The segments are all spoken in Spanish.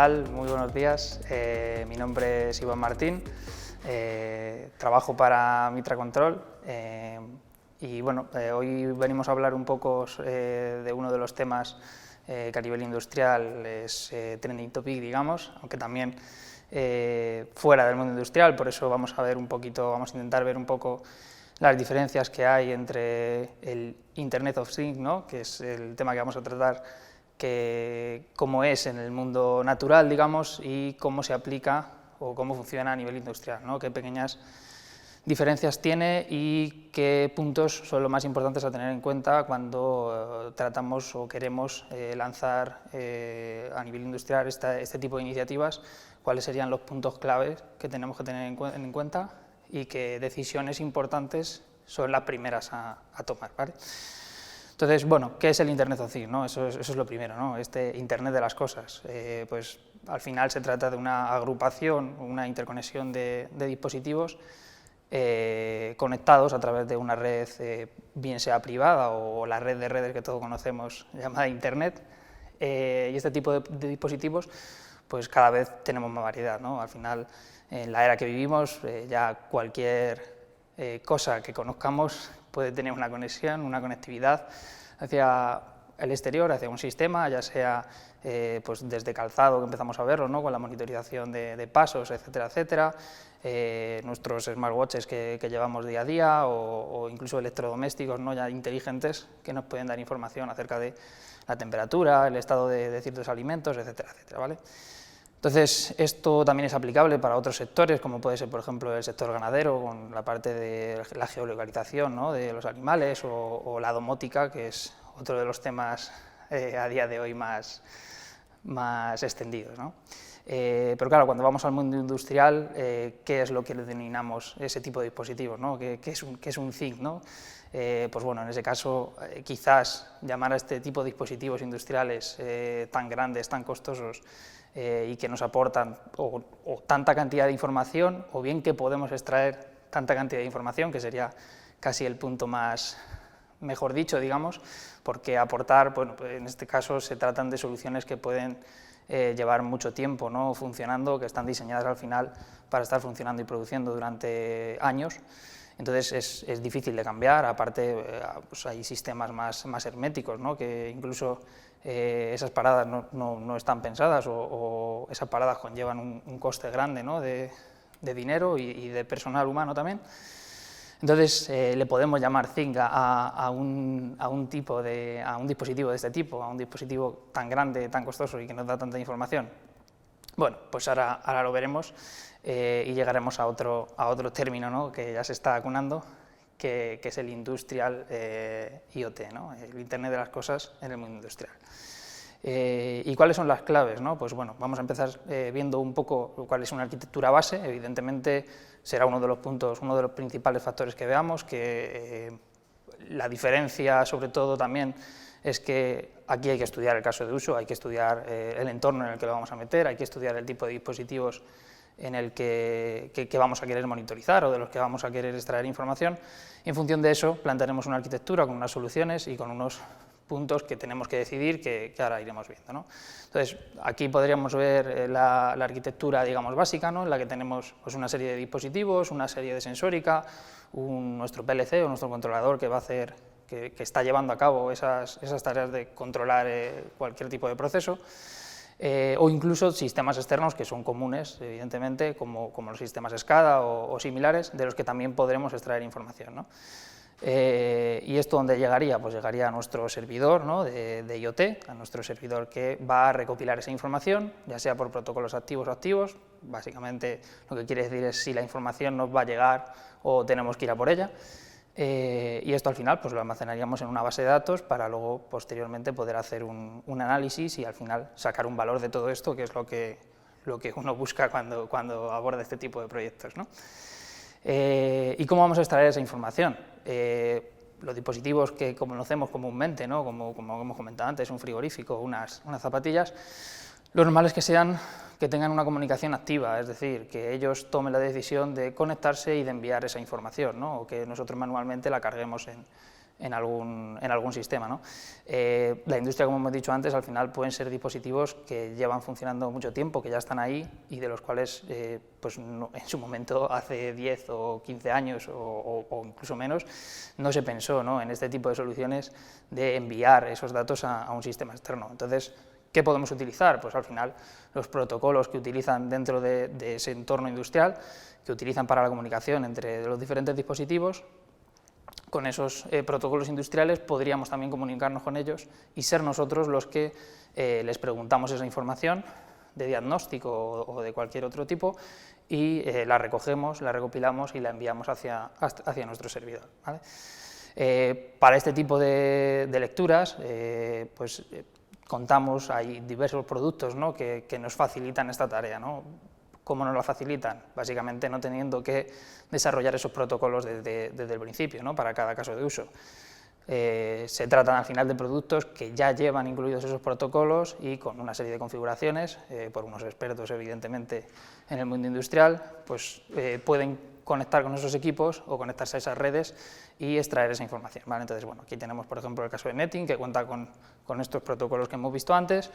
tal? Muy buenos días. Mi nombre es Iván Martín, trabajo para Mitra Control y bueno, hoy venimos a hablar un poco de uno de los temas que a nivel industrial es trending topic, digamos, aunque también fuera del mundo industrial. Por eso vamos a intentar ver un poco las diferencias que hay entre el Internet of Things, ¿no?, que es el tema que vamos a tratar, cómo es en el mundo natural, digamos, y cómo se aplica o cómo funciona a nivel industrial, ¿no?, qué pequeñas diferencias tiene y qué puntos son los más importantes a tener en cuenta cuando tratamos o queremos lanzar a nivel industrial este tipo de iniciativas, cuáles serían los puntos claves que tenemos que tener en cuenta y qué decisiones importantes son las primeras a tomar, ¿vale? Entonces, bueno, ¿qué es el Internet of Things, ¿no? Eso es lo primero, ¿no? Este Internet de las cosas. Pues al final se trata de una agrupación, una interconexión de dispositivos conectados a través de una red, bien sea privada o la red de redes que todos conocemos llamada Internet, y este tipo de dispositivos, pues cada vez tenemos más variedad, ¿no? Al final, en la era que vivimos, ya cualquier cosa que conozcamos puede tener una conexión, una conectividad hacia el exterior, hacia un sistema, ya sea pues desde calzado, que empezamos a verlo, ¿no?, con la monitorización de pasos, etcétera, etcétera, nuestros smartwatches que llevamos día a día, o incluso electrodomésticos, ¿no?, ya inteligentes, que nos pueden dar información acerca de la temperatura, el estado de ciertos alimentos, etcétera, etcétera, ¿vale? Entonces, esto también es aplicable para otros sectores, como puede ser, por ejemplo, el sector ganadero, con la parte de la geolocalización, ¿no?, de los animales, o la domótica, que es otro de los temas a día de hoy más extendidos, ¿no? Pero claro, cuando vamos al mundo industrial, ¿qué es lo que denominamos ese tipo de dispositivos, ¿no? ¿Qué es un THING, ¿no? Pues bueno, en ese caso, quizás llamar a este tipo de dispositivos industriales tan grandes, tan costosos, y que nos aportan o tanta cantidad de información, o bien que podemos extraer tanta cantidad de información, que sería casi el punto mejor dicho, digamos, porque aportar, bueno, pues en este caso se tratan de soluciones que pueden llevar mucho tiempo, ¿no?, funcionando, que están diseñadas al final para estar funcionando y produciendo durante años. Entonces es difícil de cambiar. Aparte, pues hay sistemas más herméticos, ¿no?, que incluso esas paradas no están pensadas, o esas paradas conllevan un coste grande, ¿no?, de dinero y de personal humano también. Entonces le podemos llamar THING a un dispositivo de este tipo, a un dispositivo tan grande, tan costoso y que nos da tanta información. Bueno, pues ahora lo veremos, y llegaremos a otro término, ¿no?, que ya se está acunando, que es el Industrial IoT, ¿no?, el Internet de las cosas en el mundo industrial. ¿Y cuáles son las claves, ¿no? Pues bueno, vamos a empezar viendo un poco cuál es una arquitectura base. Evidentemente será uno de los principales factores que veamos, que la diferencia sobre todo también es que aquí hay que estudiar el caso de uso, hay que estudiar el entorno en el que lo vamos a meter, hay que estudiar el tipo de dispositivos en el que vamos a querer monitorizar o de los que vamos a querer extraer información, y en función de eso plantearemos una arquitectura con unas soluciones y con unos puntos que tenemos que decidir, que ahora iremos viendo, ¿no? Entonces, aquí podríamos ver la arquitectura, digamos, básica, ¿no?, en la que tenemos pues una serie de dispositivos, una serie de sensórica, nuestro PLC o nuestro controlador que va a hacer, que está llevando a cabo esas tareas de controlar cualquier tipo de proceso, o incluso sistemas externos que son comunes, evidentemente, como los sistemas SCADA o similares, de los que también podremos extraer información, ¿no? ¿Y esto dónde llegaría? Pues llegaría a nuestro servidor, ¿no?, de IoT, a nuestro servidor que va a recopilar esa información, ya sea por protocolos activos o activos. Básicamente lo que quiere decir es si la información nos va a llegar o tenemos que ir a por ella, y esto al final pues lo almacenaríamos en una base de datos para luego posteriormente poder hacer un análisis y al final sacar un valor de todo esto, que es lo que uno busca cuando aborda este tipo de proyectos, ¿no? ¿Y cómo vamos a extraer esa información? Los dispositivos que conocemos comúnmente, ¿no?, como hemos comentado antes, un frigorífico, unas zapatillas, lo normal es que tengan una comunicación activa, es decir, que ellos tomen la decisión de conectarse y de enviar esa información, ¿no?, o que nosotros manualmente la carguemos en algún sistema, ¿no? La industria, como hemos dicho antes, al final pueden ser dispositivos que llevan funcionando mucho tiempo, que ya están ahí y de los cuales pues en su momento, hace 10 o 15 años o incluso menos, no se pensó, ¿no?, en este tipo de soluciones de enviar esos datos a un sistema externo. Entonces, ¿qué podemos utilizar? Pues al final los protocolos que utilizan dentro de ese entorno industrial, que utilizan para la comunicación entre los diferentes dispositivos. Con esos protocolos industriales podríamos también comunicarnos con ellos y ser nosotros los que les preguntamos esa información de diagnóstico o de cualquier otro tipo y la recogemos, la recopilamos y la enviamos hacia nuestro servidor, ¿vale? Para este tipo de lecturas, contamos, hay diversos productos, ¿no?, que nos facilitan esta tarea, ¿no? ¿Cómo nos la facilitan? Básicamente no teniendo que desarrollar esos protocolos desde el principio, ¿no?, para cada caso de uso. Se tratan al final de productos que ya llevan incluidos esos protocolos y con una serie de configuraciones, por unos expertos evidentemente en el mundo industrial, pues pueden conectar con esos equipos o conectarse a esas redes y extraer esa información, ¿vale? Entonces, bueno, aquí tenemos por ejemplo el caso de Netting, que cuenta con estos protocolos que hemos visto antes,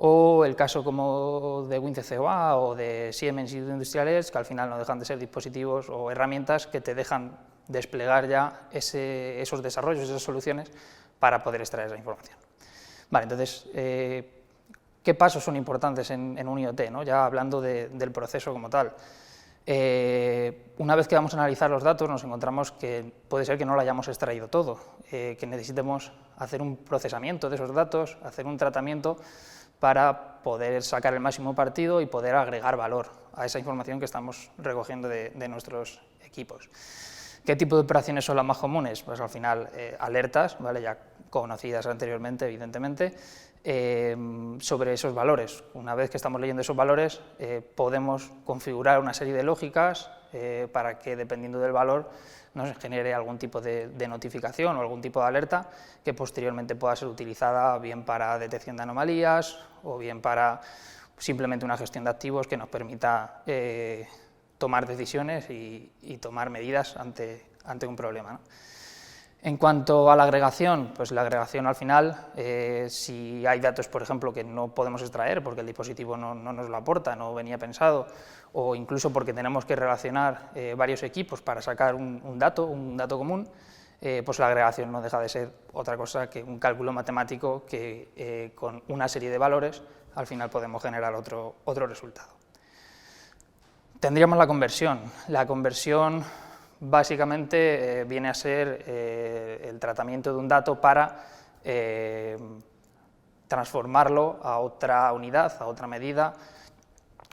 o el caso como de WinCCOA o de Siemens Industrial Edge, que al final no dejan de ser dispositivos o herramientas que te dejan desplegar ya esos desarrollos, esas soluciones, para poder extraer esa información. Vale, entonces, ¿qué pasos son importantes en un IoT, ¿no?, ya hablando del proceso como tal? Una vez que vamos a analizar los datos, nos encontramos que puede ser que no lo hayamos extraído todo, que necesitemos hacer un procesamiento de esos datos, hacer un tratamiento para poder sacar el máximo partido y poder agregar valor a esa información que estamos recogiendo de nuestros equipos. ¿Qué tipo de operaciones son las más comunes? Pues al final alertas, ¿vale?, ya conocidas anteriormente, evidentemente, sobre esos valores. Una vez que estamos leyendo esos valores, podemos configurar una serie de lógicas para que, dependiendo del valor, nos genere algún tipo de notificación o algún tipo de alerta que posteriormente pueda ser utilizada bien para detección de anomalías o bien para simplemente una gestión de activos que nos permita tomar decisiones y tomar medidas ante un problema, ¿no? En cuanto a la agregación, pues la agregación al final, si hay datos, por ejemplo, que no podemos extraer porque el dispositivo no nos lo aporta, no venía pensado, o incluso porque tenemos que relacionar varios equipos para sacar un dato común, pues la agregación no deja de ser otra cosa que un cálculo matemático que con una serie de valores al final podemos generar otro resultado. Tendríamos la conversión. La conversión básicamente viene a ser el tratamiento de un dato para transformarlo a otra unidad, a otra medida,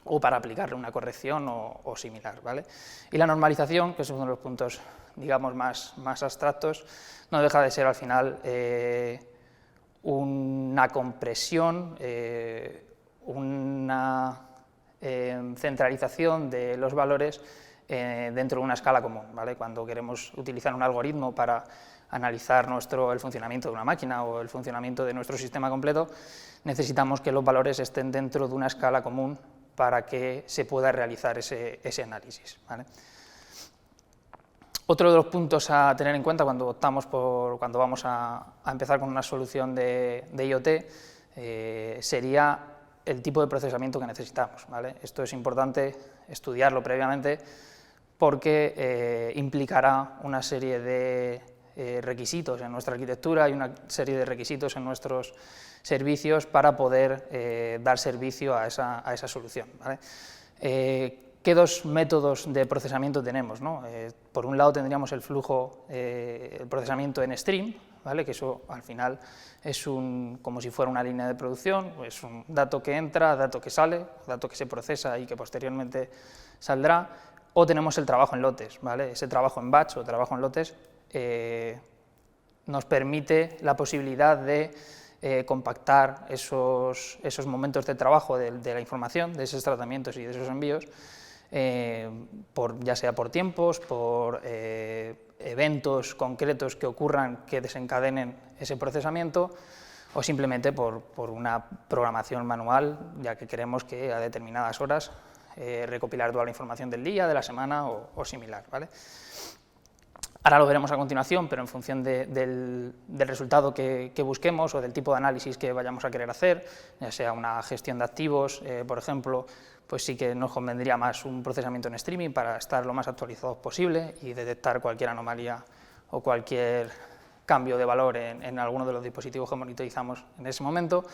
o para aplicarle una corrección o similar, ¿vale? Y la normalización, que es uno de los puntos, digamos, más abstractos, no deja de ser al final una compresión, una centralización de los valores dentro de una escala común, ¿vale? Cuando queremos utilizar un algoritmo para analizar el funcionamiento de una máquina o el funcionamiento de nuestro sistema completo, necesitamos que los valores estén dentro de una escala común para que se pueda realizar ese análisis, ¿vale? Otro de los puntos a tener en cuenta cuando vamos a empezar con una solución de IoT sería el tipo de procesamiento que necesitamos, ¿vale? Esto es importante estudiarlo previamente porque implicará una serie de requisitos en nuestra arquitectura y una serie de requisitos en nuestros servicios para poder dar servicio a esa solución, ¿vale? ¿Qué dos métodos de procesamiento tenemos, ¿no? Por un lado tendríamos el flujo, el procesamiento en stream, ¿vale?, que eso al final es como si fuera una línea de producción, es un dato que entra, dato que sale, dato que se procesa y que posteriormente saldrá, o tenemos el trabajo en lotes, ¿vale? Ese trabajo en batch o trabajo en lotes nos permite la posibilidad de compactar esos momentos de trabajo de la información, de esos tratamientos y de esos envíos, ya sea por tiempos, por eventos concretos que ocurran que desencadenen ese procesamiento, o simplemente por una programación manual, ya que queremos que a determinadas horas recopilar toda la información del día, de la semana o similar, ¿vale? Ahora lo veremos a continuación, pero en función del resultado que busquemos o del tipo de análisis que vayamos a querer hacer, ya sea una gestión de activos, por ejemplo, pues sí que nos convendría más un procesamiento en streaming para estar lo más actualizados posible y detectar cualquier anomalía o cualquier cambio de valor en alguno de los dispositivos que monitorizamos en ese momento.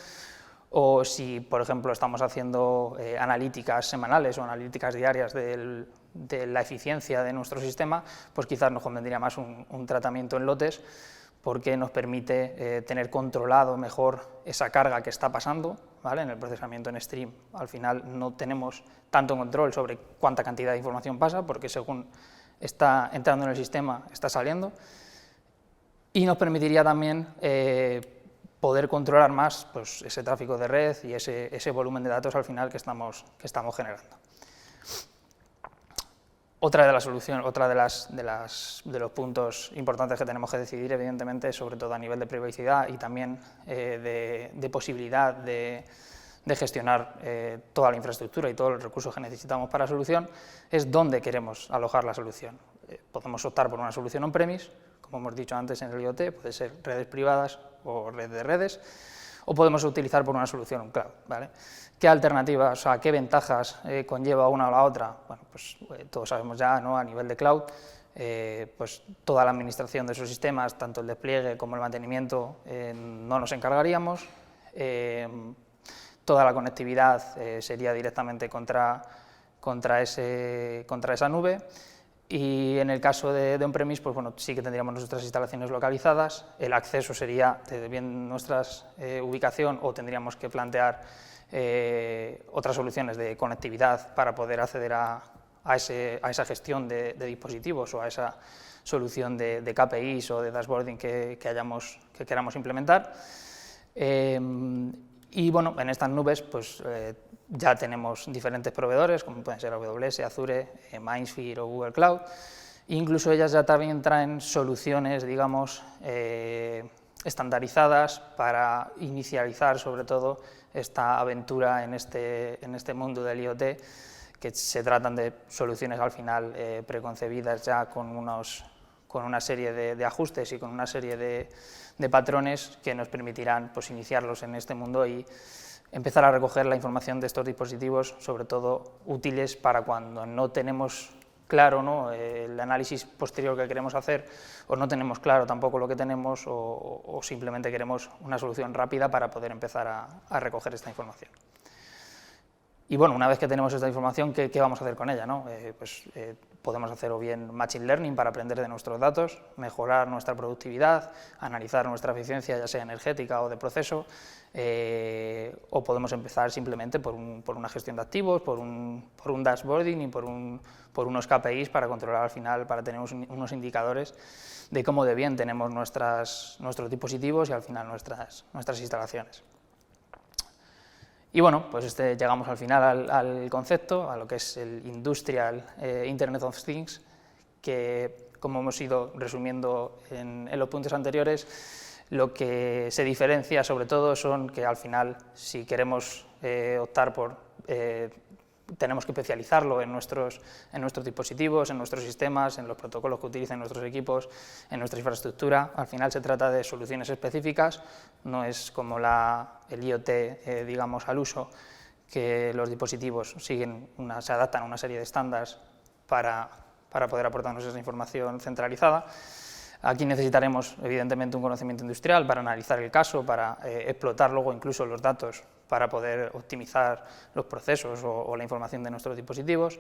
O si, por ejemplo, estamos haciendo analíticas semanales o analíticas diarias de la eficiencia de nuestro sistema, pues quizás nos convendría más un tratamiento en lotes, porque nos permite tener controlado mejor esa carga que está pasando, ¿vale? En el procesamiento en stream, al final no tenemos tanto control sobre cuánta cantidad de información pasa, porque según está entrando en el sistema, está saliendo, y nos permitiría también poder controlar más pues, ese tráfico de red y ese volumen de datos al final que estamos generando. Otra de las soluciones, de los puntos importantes que tenemos que decidir, evidentemente, sobre todo a nivel de privacidad y también de posibilidad de gestionar toda la infraestructura y todos los recursos que necesitamos para la solución, es dónde queremos alojar la solución. Podemos optar por una solución on-premise, como hemos dicho antes en el IoT, puede ser redes privadas o red de redes, o podemos utilizar por una solución on cloud, ¿vale? ¿Qué alternativas, o sea, qué ventajas conlleva una o la otra? Bueno, pues todos sabemos ya, ¿no? A nivel de cloud, pues toda la administración de esos sistemas, tanto el despliegue como el mantenimiento, no nos encargaríamos. Toda la conectividad sería directamente contra esa nube. Y en el caso de on-premise, pues bueno, sí que tendríamos nuestras instalaciones localizadas, el acceso sería desde bien nuestra ubicación o tendríamos que plantear otras soluciones de conectividad para poder acceder a esa gestión de dispositivos o a esa solución de KPIs o de dashboarding que queramos implementar. Y bueno, en estas nubes pues, ya tenemos diferentes proveedores, como pueden ser AWS, Azure, Mindsphere o Google Cloud. Incluso ellas ya también traen soluciones, digamos, estandarizadas para inicializar, sobre todo, esta aventura en este mundo del IoT, que se tratan de soluciones al final preconcebidas ya con una serie de ajustes y con una serie de patrones que nos permitirán pues, iniciarlos en este mundo y empezar a recoger la información de estos dispositivos, sobre todo útiles para cuando no tenemos claro, ¿no? El análisis posterior que queremos hacer, o no tenemos claro tampoco lo que tenemos, o simplemente queremos una solución rápida para poder empezar a recoger esta información. Y bueno, una vez que tenemos esta información, ¿qué vamos a hacer con ella, ¿no? Podemos hacer o bien machine learning para aprender de nuestros datos, mejorar nuestra productividad, analizar nuestra eficiencia, ya sea energética o de proceso, o podemos empezar simplemente por una gestión de activos, por un dashboarding y por unos KPIs para controlar al final, para tener unos indicadores de cómo de bien tenemos nuestros dispositivos y al final nuestras instalaciones. Y bueno, pues llegamos al final al concepto, a lo que es el Industrial Internet of Things, que, como hemos ido resumiendo en los puntos anteriores, lo que se diferencia sobre todo son que al final, si queremos optar por tenemos que especializarlo en nuestros dispositivos, en nuestros sistemas, en los protocolos que utilicen nuestros equipos, en nuestra infraestructura. Al final se trata de soluciones específicas, no es como el IoT, digamos, al uso, que los dispositivos se adaptan a una serie de estándares para poder aportarnos esa información centralizada. Aquí necesitaremos, evidentemente, un conocimiento industrial para analizar el caso, para explotar luego incluso los datos para poder optimizar los procesos o la información de nuestros dispositivos.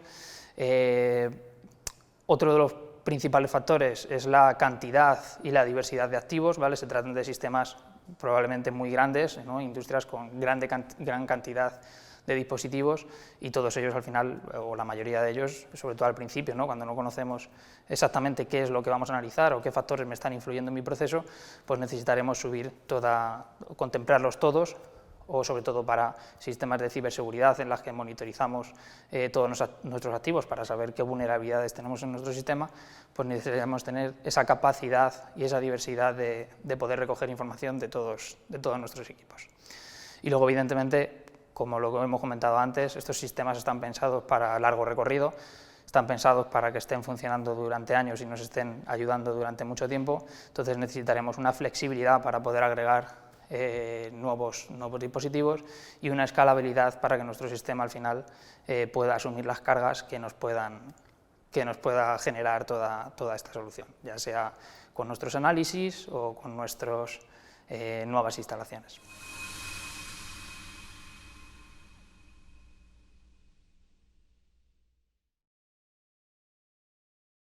Otro de los principales factores es la cantidad y la diversidad de activos, ¿vale? Se tratan de sistemas probablemente muy grandes, ¿no? Industrias con gran cantidad de dispositivos y todos ellos al final, o la mayoría de ellos, sobre todo al principio, ¿no? Cuando no conocemos exactamente qué es lo que vamos a analizar o qué factores me están influyendo en mi proceso, pues necesitaremos contemplarlos todos, o sobre todo para sistemas de ciberseguridad en las que monitorizamos todos nuestros activos para saber qué vulnerabilidades tenemos en nuestro sistema, pues necesitamos tener esa capacidad y esa diversidad de poder recoger información de todos nuestros equipos. Y luego, evidentemente, como lo hemos comentado antes, estos sistemas están pensados para largo recorrido, están pensados para que estén funcionando durante años y nos estén ayudando durante mucho tiempo, entonces necesitaremos una flexibilidad para poder agregar nuevos dispositivos y una escalabilidad para que nuestro sistema al final pueda asumir las cargas que nos pueda generar toda esta solución, ya sea con nuestros análisis o con nuestras nuevas instalaciones.